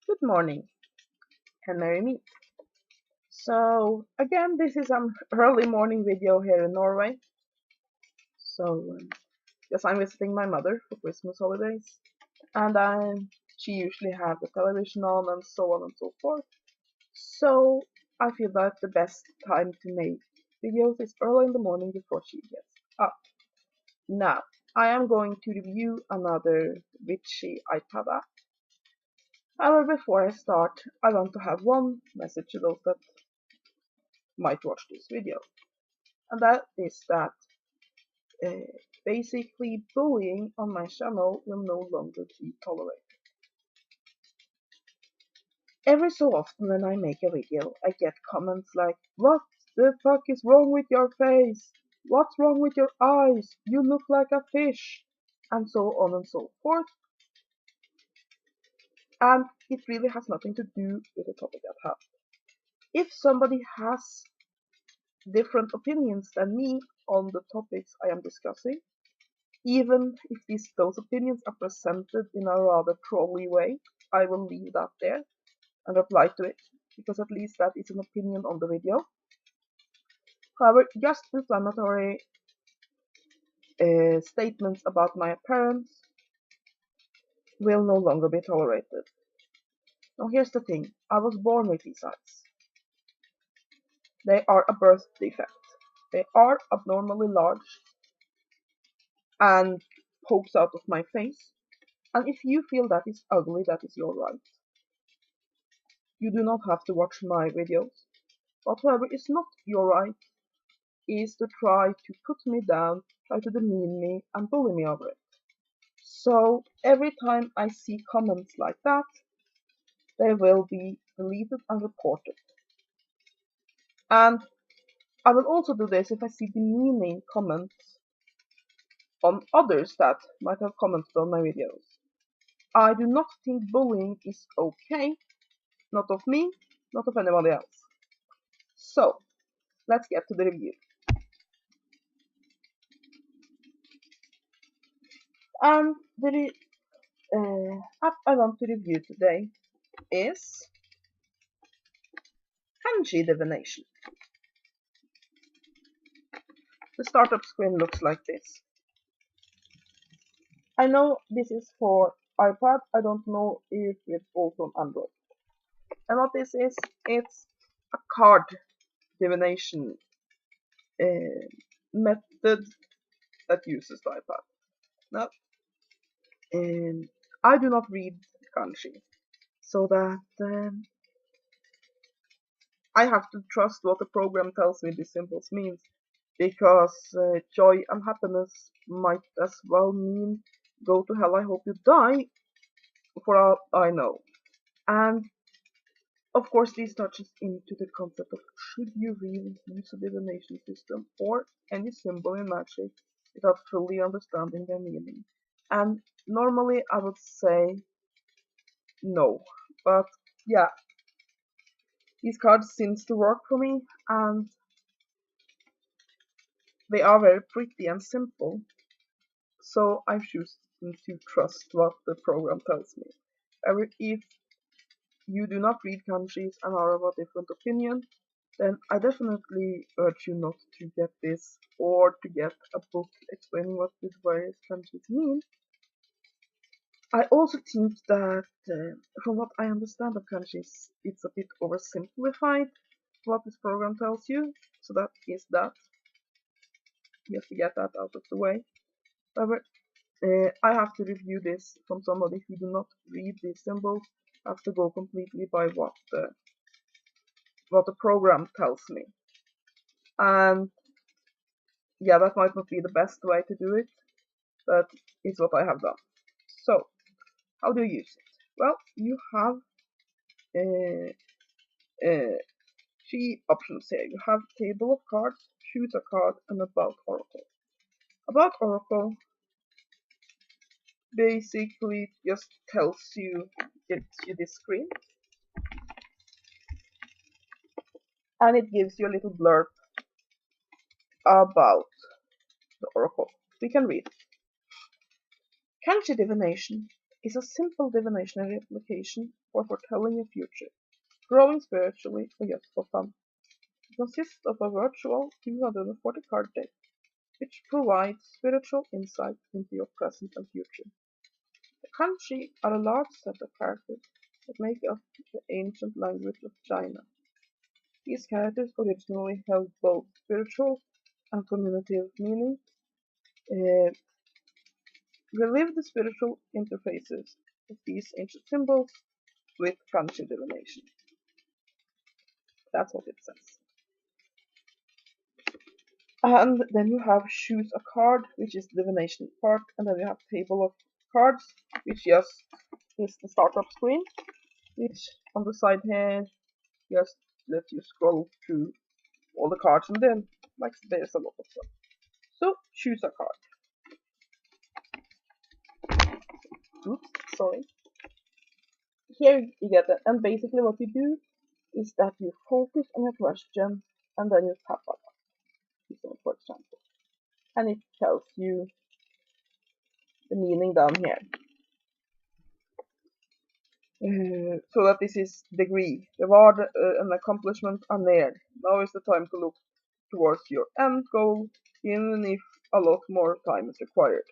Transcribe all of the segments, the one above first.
Good morning and merry meet. So again, this is an early morning video here in Norway. So yes, I'm visiting my mother for Christmas holidays, and she usually has the television on and so on and so forth. So I feel that the best time to make videos is early in the morning before she gets up. Now I am going to review another witchy iPad app. However, before I start, I want to have one message to those that might watch this video, and that is that uh, basically bullying on my channel will no longer be tolerated. Every so often when I make a video, I get comments like, "What the fuck is wrong with your face? What's wrong with your eyes? You look like a fish," and so on and so forth. And it really has nothing to do with the topic at hand. If somebody has different opinions than me on the topics I am discussing, even if those opinions are presented in a rather trolly way, I will leave that there and reply to it, because at least that is an opinion on the video. However, just inflammatory statements about my appearance will no longer be tolerated. Now here's the thing, I was born with these eyes. They are a birth defect. They are abnormally large and pokes out of my face. And if you feel that is ugly, that is your right. You do not have to watch my videos. What, however, is not your right is to try to put me down, try to demean me, and bully me over it. So every time I see comments like that, they will be deleted and reported. And I will also do this if I see demeaning comments on others that might have commented on my videos. I do not think bullying is okay, not of me, not of anybody else. So, let's get to the review. And the app I want to review today is Kanji Divination. The startup screen looks like this. I know this is for iPad, I don't know if it's also on Android. And what this is, it's a card divination method that uses the iPad. Now, I do not read kanji, so that I have to trust what the program tells me these symbols means, because joy and happiness might as well mean go to hell, I hope you die, for all I know. And of course this touches into the concept of should you really use a divination system or any symbol in magic without fully understanding their meaning. And normally I would say no, but yeah, these cards seems to work for me, and they are very pretty and simple, so I've chosen to trust what the program tells me. However, if you do not read kanjis and are of a different opinion, then I definitely urge you not to get this or to get a book explaining what these various kanjis mean. I also think that, from what I understand of kanjis, it's a bit oversimplified what this program tells you, so that is that. Just to get that out of the way. However, I have to review this from somebody who do not read these symbols, have to go completely by what the program tells me. And yeah, that might not be the best way to do it, but it's what I have done. So, how do you use it? Well, you have three options here. You have table of cards, choose a card, and about oracle. About oracle basically just tells you, gives you this screen, and it gives you a little blurb about the oracle. We can read. Kanji Divination is a simple divination application for foretelling your future, growing spiritually or just for fun. It consists of a virtual 240 card deck, which provides spiritual insight into your present and future. The Kanji are a large set of characters that make up the ancient language of China. These characters originally held both spiritual and communicative meaning, uh, relive the spiritual interfaces of these ancient symbols with Kanji Divination. That's what it says. And then you have choose a card, which is the divination part, and then you have table of cards, which just is the startup screen, which on the side here just lets you scroll through all the cards, and then like there's a lot of stuff. So choose a card. Oops, sorry. Here you get it, and basically what you do is that you focus on a question, and then you tap on it, for example, and it tells you the meaning down here. So that this is degree, reward and accomplishment are near. Now is the time to look towards your end goal, even if a lot more time is required.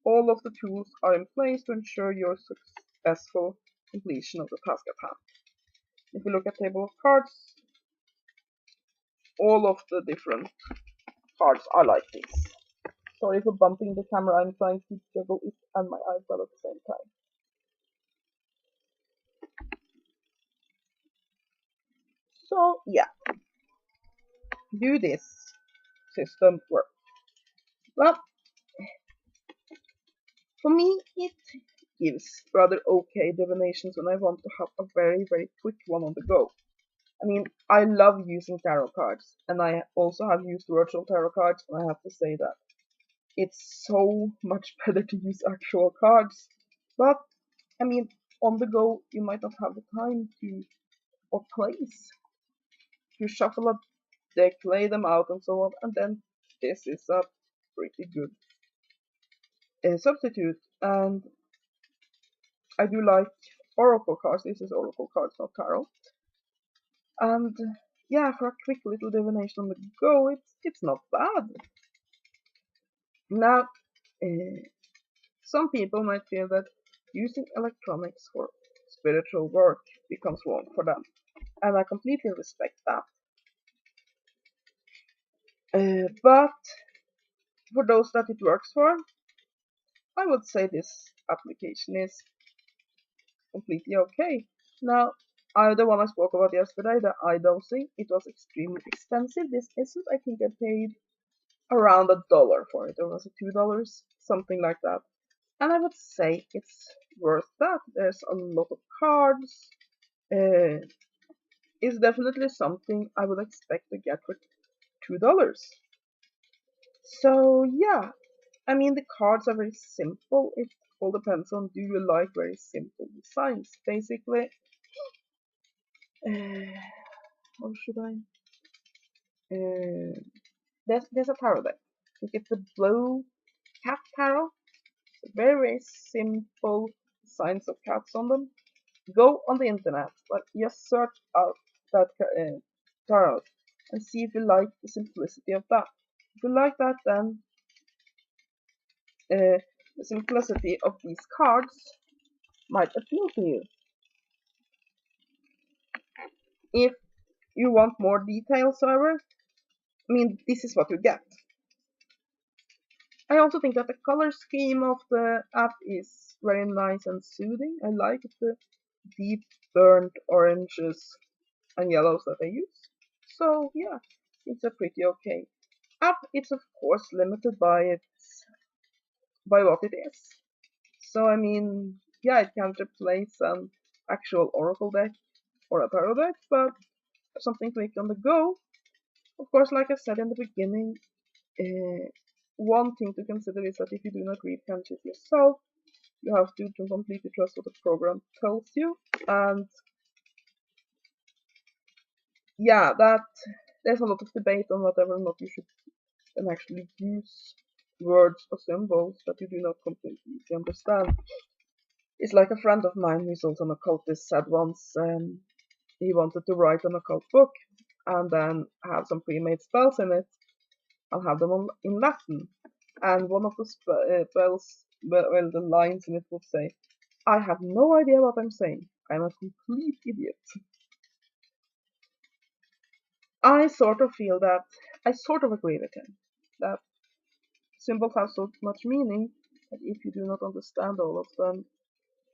All of the tools are in place to ensure your successful completion of the task at hand. If we look at table of cards, all of the different cards are like this. Sorry for bumping the camera, I'm trying to juggle it and my iPad at the same time. So yeah, do this system work? Well, for me it gives rather okay divinations when I want to have a very quick one on the go. I mean, I love using tarot cards, and I also have used virtual tarot cards, and I have to say that it's so much better to use actual cards. But, I mean, on the go, you might not have the time to, or place, to shuffle a deck, lay them out, and so on, and then this is a pretty good substitute. And I do like oracle cards. This is oracle cards, not tarot. And yeah, for a quick little divination on the go, it's not bad. Now, some people might feel that using electronics for spiritual work becomes wrong for them, and I completely respect that. But for those that it works for, I would say this application is completely okay. Now, the one I spoke about yesterday, the eye dosing, it was extremely expensive. This isn't. I think I paid around $1 for it, or was it $2? Something like that. And I would say it's worth that. There's a lot of cards. It's definitely something I would expect to get for $2. So yeah, I mean the cards are very simple. It all depends on do you like very simple designs. Basically, how should I? There's a tarot deck. I think it's the Blue Cat Tarot. Very simple designs of cats on them. Go on the internet, but just search out that tarot and see if you like the simplicity of that. If you like that, then the simplicity of these cards might appeal to you. If you want more details, however, I mean, this is what you get. I also think that the color scheme of the app is very nice and soothing. I like the deep burnt oranges and yellows that they use. So yeah, it's a pretty okay app. It's of course limited by what it is. So I mean, yeah, it can't replace an actual Oracle deck or a Tarot deck, but something quick on the go. Of course, like I said in the beginning, one thing to consider is that if you do not read kanjis yourself, you have to completely trust what the program tells you. And yeah, that there's a lot of debate on whether or not you should actually use words or symbols that you do not completely understand. It's like a friend of mine who's also an occultist said once he wanted to write an occult book and then have some pre-made spells in it and have them in Latin. And one of the spells, well, the lines in it would say, "I have no idea what I'm saying. I'm a complete idiot." I sort of feel that, I sort of agree with him, that symbols have so much meaning that if you do not understand all of them,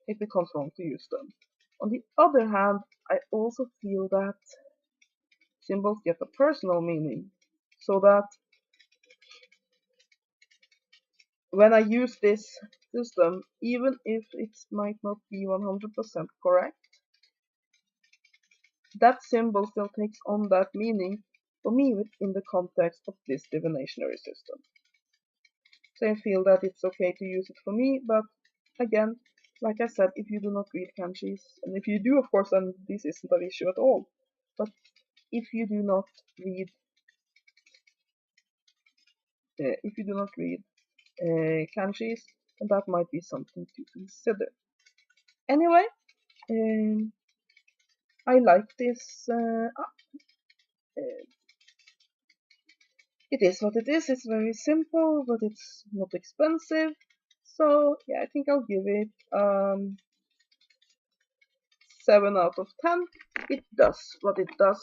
it becomes wrong to use them. On the other hand, I also feel that symbols get a personal meaning, so that when I use this system, even if it might not be 100% correct, that symbol still takes on that meaning for me within the context of this divinationary system. So I feel that it's okay to use it for me, but again, like I said, if you do not read kanjis, and if you do, of course, then this isn't an issue at all. But if you do not read, kanjis, then that might be something to consider. Anyway, um, I like this. It is what it is. It's very simple, but it's not expensive. So yeah, I think I'll give it 7 out of 10. It does what it does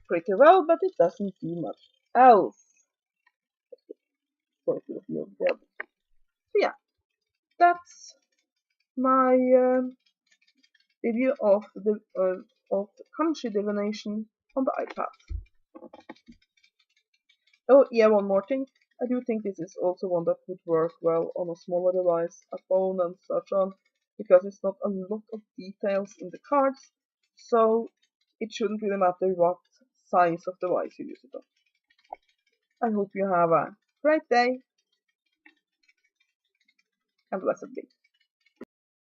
pretty well, but it doesn't do much else. So yeah, that's my review of Kanji Divination on the iPad. Oh yeah, one more thing. I do think this is also one that would work well on a smaller device, a phone and such on, because it's not a lot of details in the cards, so it shouldn't really matter what size of device you use it on. I hope you have a great day and blessed be.